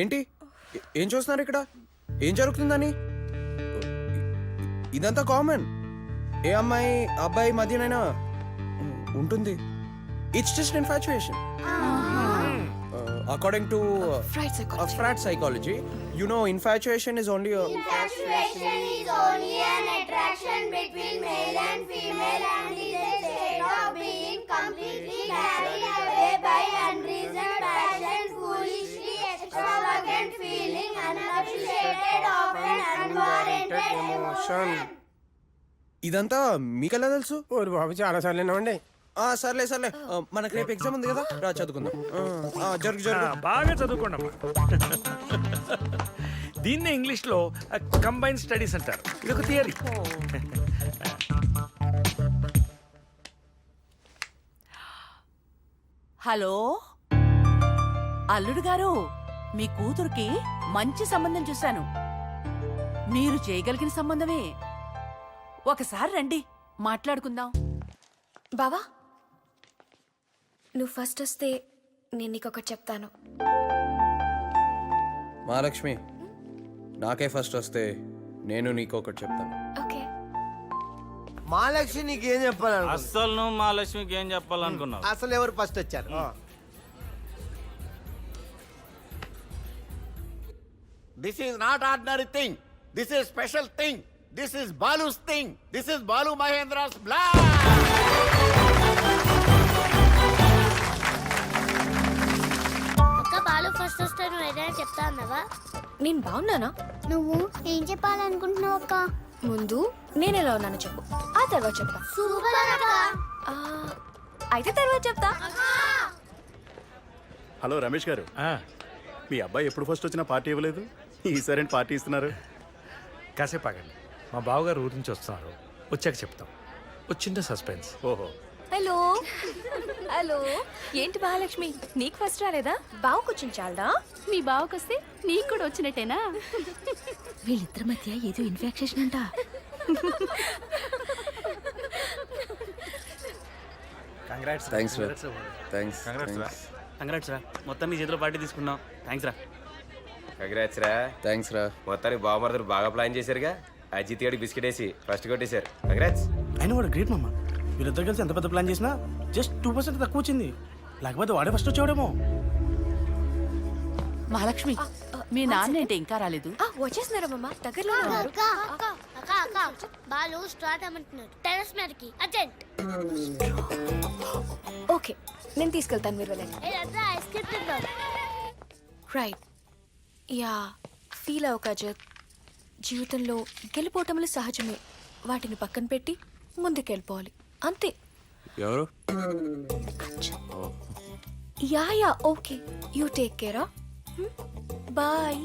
ఏంటి ఏం చూస్తున్నారు ఇక్కడ? ఏం జరుగుతుందని? ఇదంతా కామన్. ఏ అమ్మాయి అబ్బాయి మధ్యనైనా ఉంటుంది. It's just infatuation. According to frat psychology, you know, infatuation is only an attraction between male and female and is a state of being completely carried away by unreasoned passion, foolishly extravagant feeling, unappreciated, often unwarranted emotion. ఇదంతా మీకెలా తెలుసు? ఓరి బాబు చాలా సార్లు విన్నామండి. సర్లే మనకు రేపు exam ఉంది కదా, రా చదువుకుందాం. జరుగు బాగా చదువుకోండి. దీన్నే ఇంగ్లీష్ లో కంబైన్ స్టడీస్ అంటారు. ఇది ఒక థియరీ. హలో అల్లుడు గారు, మీ కూతురికి మంచి సంబంధం చూశాను. మీరు చేయగలిగిన సంబంధమే. ఒకసారి రండి, మాట్లాడుకుందాం. బావా, నువ్వు ఫస్ట్ వస్తే నేను నీకు ఒకటి చెప్తాను. మహాలక్ష్మి, నాకే ఫస్ట్ వస్తే నేను నీకు ఒకటి చెప్తాను. ఓకే. మహాలక్ష్మి నీకేం చెప్పాలను? అస్సలు నువ్వు మా లక్ష్మికి ఏం చెప్పాలనుకున్నావు? అసలు ఎవరు ఫస్ట్ వచ్చారు? This is not ordinary thing. This is special thing. This is Balu's thing. This is Balu Mahendra's blood. అక్క బాలు ఫస్ట్ వస్తే నువ్వు ఏదైనా చెప్తా అన్నావా? నేను బాగున్నానా? నువ్వు ఏం చెప్పాలనుకుంటున్నావు అక్క? ముందు నేను ఎలా ఉన్నానో చెప్పు, ఆ తర్వాత చెప్తా. సూపర్ అక్క. ఆ, అయితే తర్వాత చెప్తా. హలో రమేష్ గారు, మీ అబ్బాయి ఎప్పుడు ఫస్ట్ వచ్చినా పార్టీ ఇవ్వలేదు, ఈసారి పార్టీ ఇస్తున్నారు. కాసేపు ఆగండి, మా బావగారు ఊరి నుంచి వస్తున్నారు, వచ్చాక చెప్తాం. వచ్చిందా సస్పెన్స్. ఓహో, హలో హలో. ఏంటి మహాలక్ష్మి, నీకు ఫస్ట్ రాలేదా? బావు కొంచెం చాలదా? మీ బావకొస్తే నీకు కూడా వచ్చినట్టేనా? వీళ్ళిద్దరి మధ్య ఏదో ఇన్ఫెక్షన్ అంట. కంగ్రాట్స్ రా, మొత్తం నీ చేతిలో పార్టీ తీసుకున్నాం. థ్యాంక్స్ రా. థ్యాంక్స్ రా. మొత్తానికి బావమరుదులు బాగా ప్లాన్ చేశారుగా. అజిత్ గడి బిస్కెట్ వేసి ఫస్ట్ కొట్టేశారు. కంగ్రాట్స్. అయినా వాడు గ్రేట్ మామ. వీళ్ళిద్దరు కలిసి ఎంత పెద్ద ప్లాన్ చేసినా జస్ట్ 2% తక్కువ వచ్చింది. లేకపోతే వాడే ఫస్ట్ వచ్చాడేమో. మహాలక్ష్మి, మీ నాన్న ఏంటి ఇంకా రాలేదు? వచ్చేస్తున్నారా మమ్మ? దగ్గరలో ఉన్నారు. అక్క అక్క అక్క అక్క బాలు స్టార్ట్ అమ్మంటున్నాడు టెర్రస్ మీదకి అర్జెంట్. ఓకే, నేను తీసుకెళ్తాను, మీరు వెళ్ళండి. ఏదంతా ఐస్ క్రీమ్ తిందాం. రైట్. యా, ఫీల్ అవ్వక అజిత్. జీవితంలో గెలిపోవటంలో సహజమే. వాటిని పక్కన పెట్టి ముందుకెళ్ళిపోవాలి, అంతే. ఎవరు? Ya okay, you take care. Bye.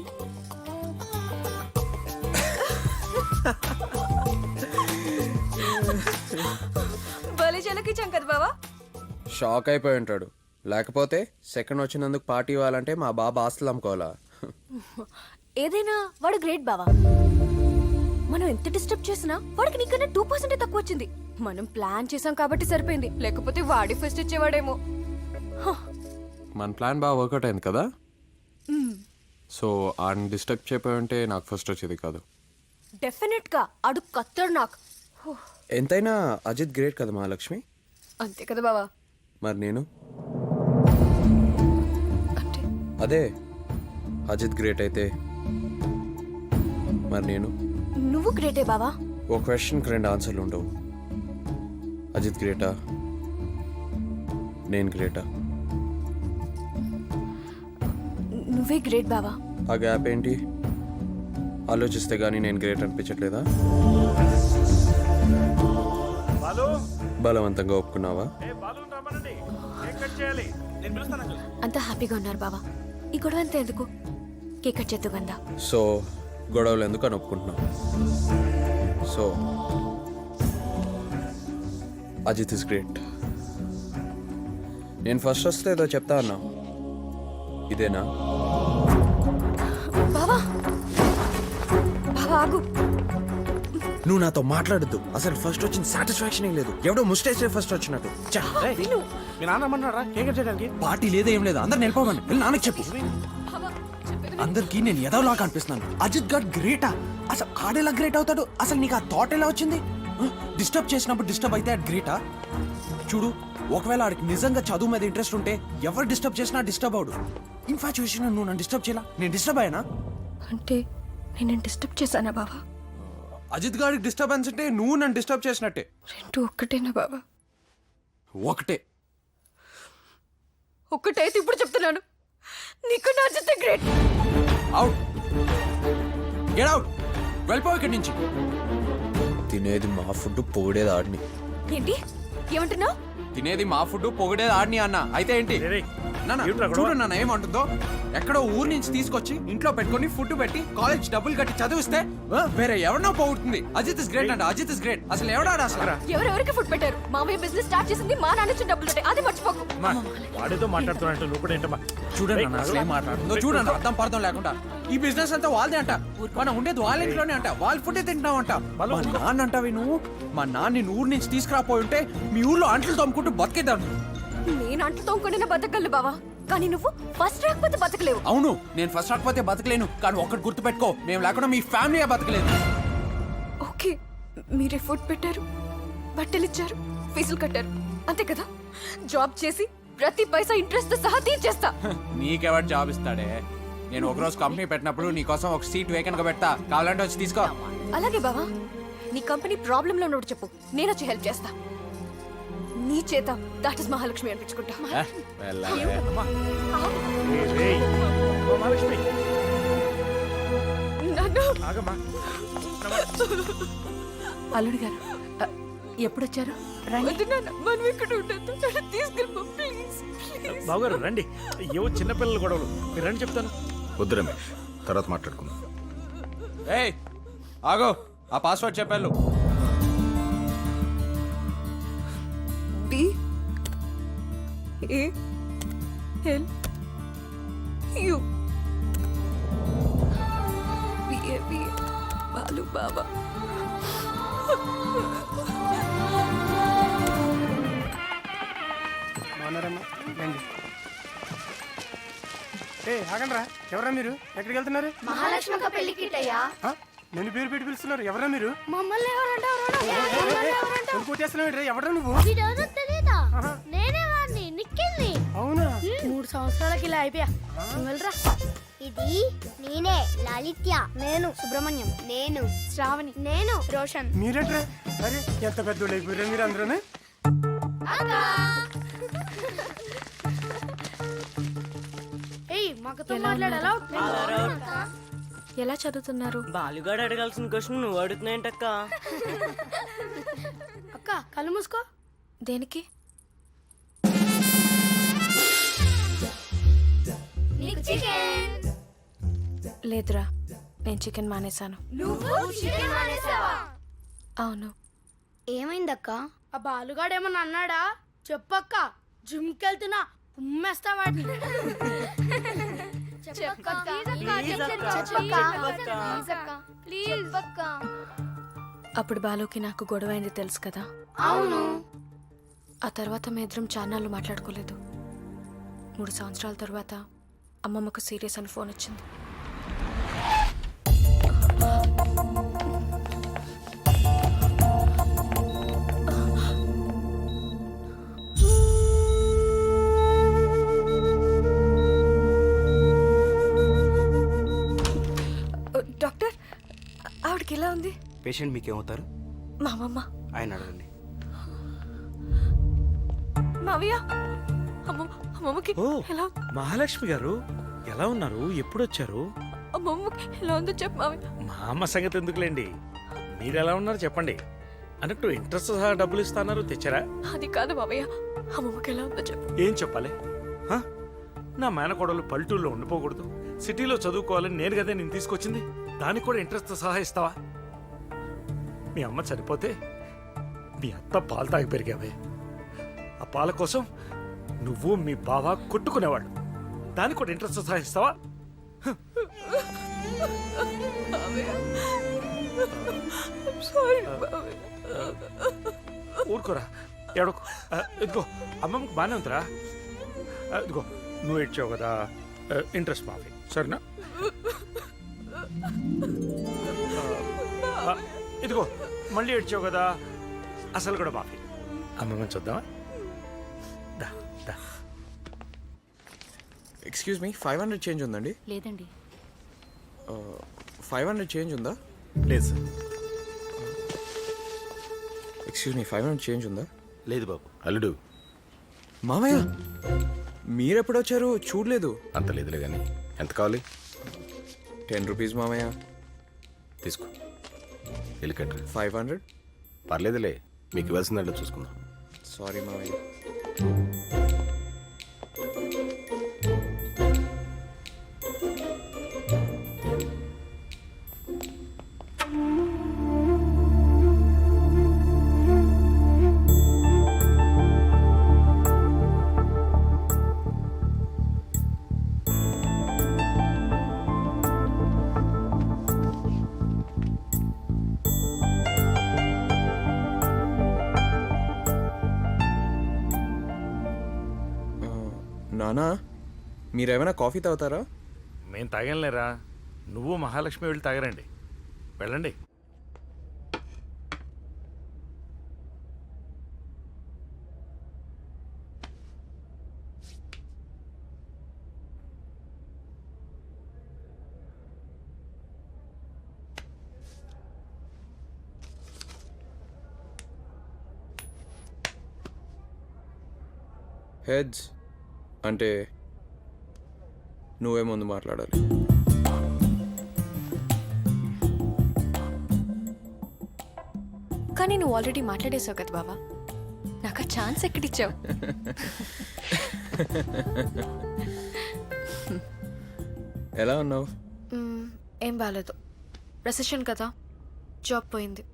బలి జలకిచ్చాం కదా బావా. షాక్ అయిపోయి ఉంటాడు. లేకపోతే సెకండ్ వచ్చినందుకు పార్టీ ఇవ్వాలంటే మా బాబా ఆస్తులు అమ్ముకోవాలా? ఏదైనా వాడు గ్రేట్ బావా. మనం ఎంత డిస్టర్బ్ చేసినా వాడికి నీకన్నా 2% తక్కువ వచ్చింది. మనం ప్లాన్ చేసాం కాబట్టి సరిపోయింది, లేకపోతే వాడి ఫస్ట్ ఇచ్చేవాడేమో. మన ప్లాన్ బాగా వర్కౌట్ అయింది కదా. సో ఆయన డిస్టర్బ్ చేయపోయి ఉంటే నాకు ఫస్ట్ వచ్చేది కాదు. డెఫినెట్ గా అడు కత్తడు నాకు. ఎంతైనా అజిత్ గ్రేట్ కదా మహాలక్ష్మి. అంతే కదా బావా. మరి నేను అంటే అదే అజిత్ గ్రేట్ అయితే మరి నేను నువ్వు గ్రేటే బావా. ఓ క్వశ్చన్కి 2 ఆన్సర్లు ఉండవు. అజిత్ గ్రేటా, నేను గ్రేటా? నువ్వే గ్రేట్ బావా. ఆ గ్యాప్ ఏంటి? ఆలోచిస్తే గానీ నేను గ్రేట్ అనిపించట్లేదా? బలవంతంగా ఒప్పుకున్నావా? అంతా హ్యాపీగా ఉన్నారు బావా. ఈ గొడవ అంతా ఎందుకు? కేక్ కట్ చేద్దు గందా. సో గొడవలు ఎందుకు అని ఒప్పుకుంటున్నావు? So Ajith is great. నేను ఫస్ట్ వస్తే ఏదో చెప్తా అన్నా, ఇదేనా? బావా బావా ఆగు. నువ్వు నాతో మాట్లాడద్దు. అసలు ఫస్ట్ వచ్చిన సాటిస్ఫాక్షన్ ఏం లేదు. ఎవడో ముస్టేసే ఫస్ట్ వచ్చినట్టు. మీ నాన్న రమ్మన్నారా కేక్ కట్ చేయడానికి? పార్టీ లేదా ఏం లేదు, అందరు నిలిపోమని నాన్నకి చెప్పు. అందరికి నేను ఎదవలా కనిపిస్తున్నాను. అజిత్ గడ్ గ్రేటా? అసలు ఆడేలా గ్రేట్ అవుతాడు? అసలు నీకు ఆ థాట్ ఎలా వచ్చింది? డిస్టర్బ్ చేసినప్పుడు డిస్టర్బ్ అయితే అది గ్రేటా? చూడు, ఒకవేళ ఆడికి నిజంగా చదువు మీద ఇంట్రెస్ట్ ఉంటే ఎవరు డిస్టర్బ్ చేసినా డిస్టర్బ్ అవడు. ఇన్ఫాచ్యుయేషన్ నువ్వు నన్ను డిస్టర్బ్ చేయాల? నేను డిస్టర్బ్ అయ్యానా? అంటే నేను డిస్టర్బ్ చేశానా బావా? అజిత్ గారికి డిస్టర్బెన్స్ అంటే నువ్వు నన్ను డిస్టర్బ్ చేసినట్టే. రెండు ఒక్కటేనా బావా? ఒకటే. ఒక్కటైతే ఇప్పుడు చెప్తున్నాను, నీకు నా Ajith great. Out, get out, వెళ్ళిపో ఇక్కడి నుంచి. తినేది మా ఫుడ్, పొగిడేది ఆడిని. ఏంటి ఏమంటున్నావు? తినేది మా ఫుడ్, పొగిడేది ఆడిని అన్న. అయితే ఏంటి నాన్న? చూడు నాన్న ఏమంటుందో. ఎక్కడో ఊరు నుంచి తీసుకొచ్చి ఇంట్లో పెట్టుకొని ఫుడ్ పెట్టి కాలేజ్ డబ్బులు కట్టి చదివిస్తే వేరే ఎవరినో పోగొడుతుంది. అజిత్ ఇస్ గ్రేట్ అంట, అజిత్ ఇస్ గ్రేట్. అసలు ఎవడాడు అసలు? ఎవరెవరికి ఫుడ్ పెట్టారు? మామయ్య బిజినెస్ స్టార్ట్ చేసింది మా నాన్న నుంచి డబ్బులు ఉంటాయి, అది మర్చిపోకు. వాడితో మాట్లాడుతున్నట్టు నువ్వు కూడా ఏంటమ్మా? చూడండి అన్న అసలు ఏం మాట్లాడుతుందో చూడండి, అర్థం పర్థం లేకుండా. ఈ బిజినెస్ అంతా వాళ్ళదే అంట, మనం ఉండేది వాళ్ళ ఇంట్లోనే అంట, వాళ్ళ ఫుడ్ తింటాం అంట. మా నాన్న అంటావి నువ్వు? మా నాన్న ఊరు నుంచి తీసుకురాపోయి ఉంటే మీ ఊర్లో అంట్లు తోముకుంటూ బతికేద్దాం. నేను అంట్లు తోముకుంటేనే బతకగలను బావా, కానీ నువ్వు ఫస్ట్ రాకపోతే బతకలేవు. అవును, నేను ఫస్ట్ రాకపోతే బతకలేను, కానీ ఒక్కటి గుర్తుపెట్టుకో, మేము లేకుండా మీ ఫ్యామిలీ బతకలేదు. ఓకే, మీరే ఫుడ్ పెట్టారు, బట్టలు ఇచ్చారు, ఫీజులు కట్టారు, అంతే కదా? జాబ్ చేసి ప్రతి పైసా ఇంట్రెస్ట్ తో సహా తీర్చేస్తా. నీకెవరు జాబ్ ఇస్తాడే? నేను ఒకరోజు కంపెనీ పెట్టినప్పుడు నీకోసం ఒక సీట్ వేకెంట్ గా పెడతా, కావాలంటే వచ్చి తీసుకో. అలాగే బావా, నీ కంపెనీ ప్రాబ్లం లో ఉన్నప్పుడు చెప్పు, నేను వచ్చి హెల్ప్ చేస్తా. నీ చేత దాట్ ఇస్ మహాలక్ష్మి అనిపించుకుంటా. అల్లుడు గారు ఎప్పుడొచ్చారు? రండి. మనం ఇక్కడ ఉండొద్దు, తీసుకెళ్ళిపో ప్లీజ్. బావగారు రండి, ఏవో చిన్నపిల్లల గొడవలు, మీరు రండి చెప్తాను. వద్దు రమేష్, తర్వాత మాట్లాడుకుందాం. ఏయ్ ఆగో, ఆ పాస్వర్డ్ చెప్పాను. BALU బాలు బాబా. ఆగండ్రా, ఎవరా మీరు? ఎక్కడికి వెళ్తున్నారు? మహాలక్ష్మి ఒక పెళ్లి కిట్ అయ్యా. నేను పేరు పెట్టి పిలుస్తున్నారు, ఎవరా మీరు? మమ్మల్ని ఎవరంటారు? ఎవరా నువ్వు? తెలీదా? నేనే వాడిని, నిక్కింది. అవునా? 3 సంవత్సరాలకి ఇలా అయిపోయా. వెళ్ళరా. ఇది నేనే లలిత్య, నేను సుబ్రహ్మణ్యం, నేను శ్రావణి, నేను రోషన్. మీరేట్రా? అరే ఎంత పెద్ద అయిపోయారు మీరు అందరూ. ఏయ్ మాకుతో మాట్లాడాలా? ఎలా చదువుతున్నారు? బాలుగాడు అడగాల్సిన క్వశ్చన్ నువ్వు అడుగుతున్నాయంటక్క. అక్క కళ్ళు మూసుకో. దేనికి? నీకు చికెన్. లేదురా, నేను చికెన్ మానేశాను. నువ్వు చికెన్ మానేసావా? అవును. ఏమైందక్క? ఆ బాలుగాడు ఏమన్నా అన్నాడా? చెప్పక్క, జిమ్ కెళ్తున్నా ఉమ్మేస్తా వాడిని. అప్పుడు బాలుకి నాకు గొడవ అయింది తెలుసు కదా? అవును. ఆ తర్వాత మీ ఇద్దరం చాన్నాళ్ళు మాట్లాడుకోలేదు. 3 సంవత్సరాల తర్వాత అమ్మమ్మకు సీరియస్ అని ఫోన్ వచ్చింది. డాక్టర్, ఆవిడకి ఎలా ఉంది? పేషెంట్ మీకేమవుతారు? మా అమ్మమ్మ. ఆయన అడగండి. మావయ్య, అమ్మమ్మకి ఎలా? మహాలక్ష్మి గారు ఎలా ఉన్నారు? ఎప్పుడు వచ్చారు? అమ్మమ్మకి ఎలా ఉందో చెప్పు మావయ్య. మా అమ్మ సంగతి ఎందుకులేండి, మీరు ఎలా ఉన్నారు చెప్పండి. అన్నట్టు ఇంట్రెస్ట్ సహా డబ్బులు ఇస్తాన్నారు, తెచ్చారా? అది కాదు మావయ్య, అమ్మమ్మకి ఎలా ఉందో చెప్పు. ఏం చెప్పాలి? హ? నా మేనకోడలు పల్లెటూరులో ఉండిపోకూడదు, సిటీలో చదువుకోవాలని నేను కదా నేను తీసుకొచ్చింది, దానికి కూడా ఇంట్రెస్ట్ సహా ఇస్తావా? మీ అమ్మ చనిపోతే మీ అత్త పాలు తాగి పెరిగావే, ఆ పాల కోసం నువ్వు మీ బావ కొట్టుకునేవాళ్ళు, దానికి కూడా ఇంట్రెస్ట్ సహా ఇస్తావా? ఊరుకోరా, ఎడకు. ఇదిగో అమ్మమ్మకి బాగానే ఉందిరా. ఇదిగో నువ్వు ఇచ్చావు కదా ఇంట్రెస్ట్ మాఫీ. సరేనా ఇదిగో మళ్ళీ ఏడ్చావు కదా, అసలు కూడా మాఫీ. అమ్మమ్మని చూద్దామా? దా దా. ఎక్స్క్యూజ్ మీ 500 చేంజ్ ఉందండి? లేదండి. 500 చేంజ్ ఉందా? లేదు సార్. ఎక్స్క్యూజ్ మీ 500 చేంజ్ ఉందా? లేదు బాబు. అల్లుడు మామయ్య మీరెప్పుడొచ్చారు? చూడలేదు. అంత లేదులే కానీ ఎంత కావాలి? 10 రూపీస్ మామయ్య. తీసుకో. ఎలికట్రా. 500. పర్లేదులే, మీకు ఇవ్వాల్సిందంటే చూసుకుందాం. సారీ మామయ్య. నానా మీరేమైనా కాఫీ తాగుతారా? మేము తాగంలేరా, నువ్వు మహాలక్ష్మి వెళ్ళి తాగరండి. వెళ్ళండి. హెడ్స్ అంటే నువ్వే ముందు మాట్లాడాలి. కానీ నువ్వు ఆల్రెడీ మాట్లాడేసావు కదా బావా, నాకు ఆ ఛాన్స్ ఎక్కడిచ్చావు? ఎలా ఉన్నావు? ఏం బాగాలేదు. రెసెషన్ కదా, జాబ్ పోయింది.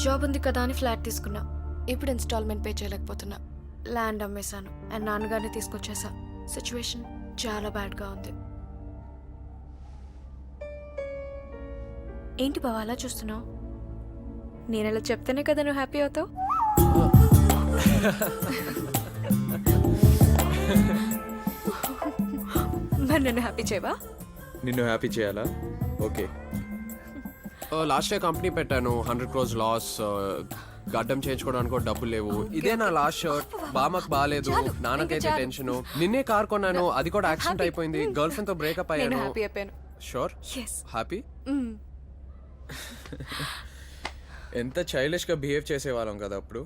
జాబ్ ఉంది కదా అని ఫ్లాట్ తీసుకున్నా. ఇప్పుడు ఇన్స్టాల్మెంట్ పే చేయలేకపోతున్నా. ల్యాండ్ అమ్మేశాను అండ్ నాన్నగారిని తీసుకొచ్చేసా. సిచ్యువేషన్ చాలా బ్యాడ్గా ఉంది. ఏంటి బావా అలా చూస్తున్నావు? నేను అలా చెప్తేనే కదా నువ్వు హ్యాపీ అవుతావు. మరి నన్ను హ్యాపీ చేయవా? నిన్ను హ్యాపీ చేయాలా? ఓకే. లాస్ట్ ఇయర్ కంపెనీ పెట్టాను, 100 crores లాస్. గడ్డం చేయించుకోవడానికి డబ్బులు లేవు. ఇదే నా లాస్ట్ షర్ట్. బామ్మకు బాగాలేదు, నాన్నకైతే టెన్షన్. నిన్నే కార్ కొన్నాను, అది కూడా యాక్సిడెంట్ అయిపోయింది. గర్ల్ ఫ్రెండ్ తో బ్రేకప్ నేను అయ్యాను. హ్యాపీ అయిపోయాను. షూర్? Yes. హ్యాపీ? ఎంత చైల్డిష్ గా బిహేవ్ చేసేవాళ్ళం కదా అప్పుడు.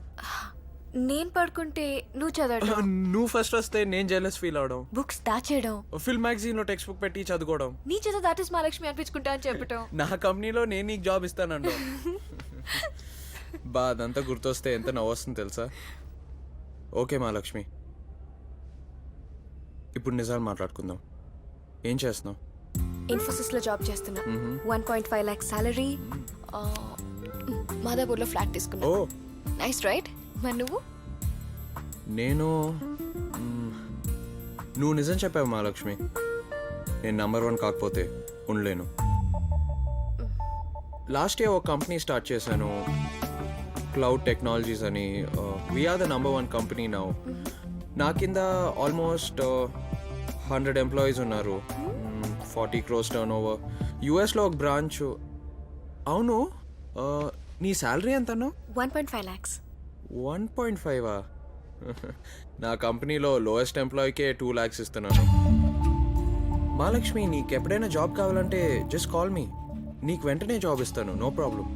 నేను పడుకుంటే నువ్వు చదవడం, నువ్వు ఫస్ట్ వస్తే నేను జెలస్ ఫీల్ అవడం, బుక్స్ దాచేయడం, ఫిల్మ్ మ్యాగజైన్ లో టెక్స్ట్ బుక్ పెట్టి చదువుకోవడం, నీ చేత దాట్ ఇస్ మహాలక్ష్మి అనిపించుకుంటా అని చెప్పటం, నా కంపెనీలో నేను నీకు జాబ్ ఇస్తానండి. బా అదంతా గుర్తొస్తే ఎంత నవ్వొస్తుంది తెలుసా? ఓకే మహాలక్ష్మి, ఇప్పుడు నిజాలు మాట్లాడుకుందాం. ఏం చేస్తున్నావు? ఇన్ఫోసిస్ లో జాబ్ చేస్తున్నా. 1.5 lakhs సాలరీ. మాదాపూర్లో ఫ్లాట్ తీసుకున్నా. ఓ నైస్ రైట్. మరి నువ్వు? నేను నువ్వు నిజం చెప్పావు మహాలక్ష్మి. నేను నంబర్ 1 కాకపోతే ఉండలేను. లాస్ట్ ఇయర్ ఒక కంపెనీ స్టార్ట్ చేశాను, క్లౌడ్ టెక్నాలజీస్ అని. We're the number 1 company now. నా కింద ఆల్మోస్ట్ 100 ఎంప్లాయీస్ ఉన్నారు. 40 crores టర్న్ ఓవర్. యూఎస్లో ఒక బ్రాంచ్. అవును, నీ శాలరీ ఎంత అన్నావు? 1.5 lakhs. 1.5ఆ? నా కంపెనీలో లోయెస్ట్ ఎంప్లాయీకే 2 lakhs ఇస్తున్నాను. మహాలక్ష్మి, నీకు ఎప్పుడైనా జాబ్ కావాలంటే జస్ట్ కాల్ మీ. నీకు వెంటనే జాబ్ ఇస్తాను, నో ప్రాబ్లం.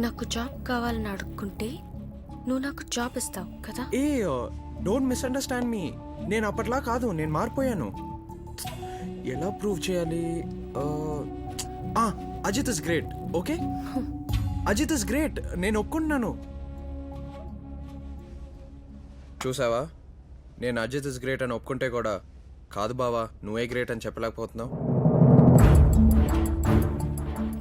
నాకు జాబ్ కావాలని అడుక్కుంటే నువ్వు నాకు జాబ్ ఇస్తావు కదా? Hey don't misunderstand me. నేను అప్పట్లా కాదు, నేను మారిపోయాను. ఎలా ప్రూవ్ చేయాలి? Ajith is great. Okay, Ajith is great, నేను ఒప్పుకుంటున్నాను. చూసావా, నేను అజిత్ ఇస్ గ్రేట్ అని ఒప్పుకుంటే కూడా కాదు బావా నువ్వే గ్రేట్ అని చెప్పలేకపోతున్నావు.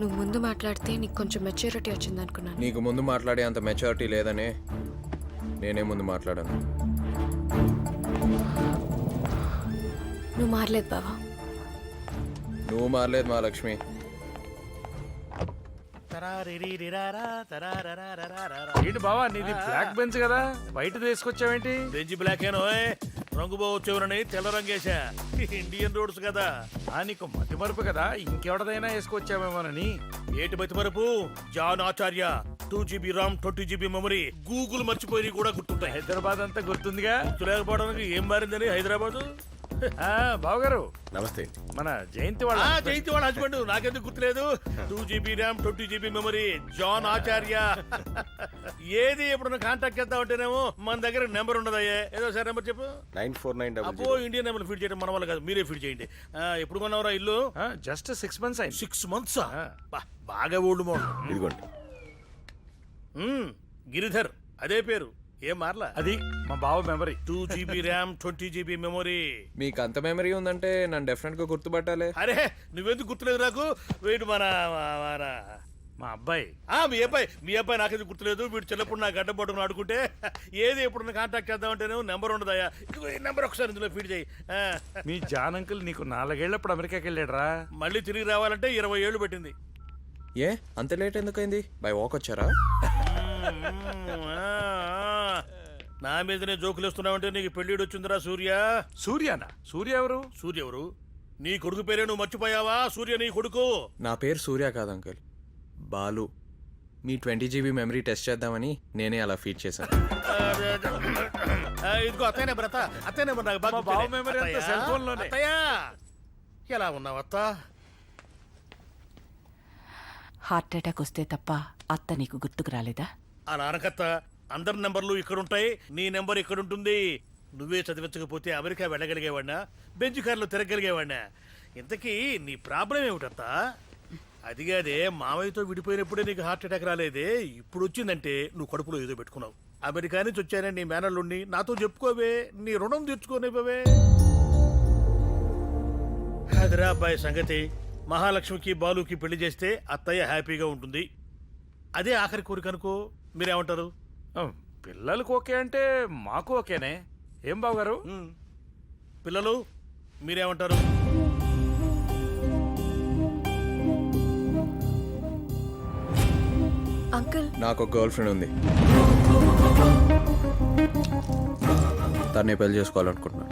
నువ్వు ముందు మాట్లాడితే నీకు కొంచెం మెచ్యూరిటీ వచ్చింది అనుకున్నాను. నీకు ముందు మాట్లాడే అంత మెచ్యూరిటీ లేదనే నేనే ముందు మాట్లాడాను. నువ్వు మారలేదు బావా. నువ్వు మారలేదు మహాలక్ష్మి. ఏంటి బావా, నీది బ్లాక్ బెంచ్ కదా, బయట తీసుకొచ్చావేంటి? బెంచ్ బ్లాక్ ఏనో రంగు బావచ్చేవరని తెల్ల రంగేశా. ఇండియన్ రోడ్స్ కదా. నీకు మతి మరుపు కదా, ఇంకెవడదైనా వేసుకొచ్చామేమోనని. ఏటి మతి మరుపు? జాన్ ఆచార్య 2GB RAM 20GB memory. Google మర్చిపోయి కూడా గుర్తుంటాయి. హైదరాబాద్ అంతా గుర్తుందిగా. గుర్తులేకపోవడానికి ఏం మారిందని హైదరాబాద్. బావగారు నమస్తే. మన జయంతి వాళ్ళ హస్బెండ్. నాకెందుకు గుర్తులేదు? 2GB RAM 20GB memory, John ఆచార్య. ఏది ఎప్పుడన్నా కాంటాక్ట్ చేద్దామంటేనేమో మన దగ్గర నెంబర్ ఉండదయ్యే. ఏదో సార్ నెంబర్ చెప్పు. 949000. అబ్బో, ఇండియన్ నెంబర్ ఫీడ్ చేయడం మన వల్ల కాదు, మీరే ఫీడ్ చేయండి. ఎప్పుడు కొన్నావురా ఇల్లు? జస్ట్ 6 months అయింది. 6 months బాగా ఓల్డ్ మోడల్. ఇదిగోండి. గిరిధర్ అదే పేరు, ఏం మార్లా. అది మా బావ memory. 2GB RAM 20GB memory. మీకు అంత మెమరీ ఉందంటే నన్ను డెఫినెట్ గా గుర్తుపట్టాలి. అరే నువ్వెందుకు గుర్తులేదు నాకు? వీడు మా అబ్బాయి. మీ అబ్బాయి నాకెందుకు గుర్తులేదు? వీడు చిన్నప్పుడు నా గడ్డ పట్టుకుని ఆడుకుంటే ఏది ఎప్పుడు కాంటాక్ట్ చేద్దామంటేనే నెంబర్ ఉండదయ్యా. ఇదిగో ఈ నెంబర్ ఒకసారి ఇందులో ఫీడ్ చేయి. మీ జాన్ అంకుల్ నీకు 4 ఏళ్ళప్పుడు అమెరికాకి వెళ్ళాడరా. మళ్ళీ తిరిగి రావాలంటే 20 ఏళ్ళు పెట్టింది. ఏ అంత లేట్ ఎందుకైంది? బై వాక్ వచ్చారా? నా మీదనే జోకులు వేస్తున్నావంటే నీకు పెళ్ళిడు వచ్చిందిరా సూర్య. సూర్యనా? సూర్య ఎవరు? సూర్య ఎవరు? నీ కొడుకు పేరే నువ్వు మర్చిపోయావా? సూర్య నీ కొడుకు. నా పేరు సూర్య కాదు అంకుల్, బాలు. మీ 20GB మెమరీ టెస్ట్ చేద్దామని నేనే అలా ఫీడ్ చేశాను. ఇదిగో అత్తయ్య బ్రత, అత్తయ్య ఎలా ఉన్నావు అత్త? హార్ట్ అటాక్ వస్తే తప్ప అత్త నీకు గుర్తుకు రాలేదా? ఆ నాన్నకత్త, అందరి నెంబర్లు ఇక్కడుంటాయి, నీ నెంబర్ ఇక్కడుంటుంది. నువ్వే చదివించకపోతే అమెరికా వెళ్ళగలిగేవాడినా, బెంచ్ కార్లో తిరగలిగేవాడినా? ఇంతకీ నీ ప్రాబ్లం ఏమిటత్తా? అదిగాదే, మావయ్యతో విడిపోయినప్పుడే నీకు హార్ట్ అటాక్ రాలేదే, ఇప్పుడు వచ్చిందంటే నువ్వు కడుపులో ఏదో పెట్టుకున్నావు. అమెరికా నుంచి వచ్చానని నీ మేనల్లుండి నాతో చెప్పుకోవే, నీ రుణం తెచ్చుకోనివ్వవే. అదిరా అబ్బాయి సంగతి. మహాలక్ష్మికి బాలుకి పెళ్లి చేస్తే అత్తయ్య హ్యాపీగా ఉంటుంది. అదే ఆఖరి కోరిక అనుకో. మీరేమంటారు? పిల్లలకు ఓకే అంటే మాకు ఓకేనే. ఏం బావగారు? పిల్లలు మీరేమంటారు? అంకుల్, నాకు ఒక గర్ల్ ఫ్రెండ్ ఉంది, తన్నే పెళ్లి చేసుకోవాలనుకుంటున్నాను.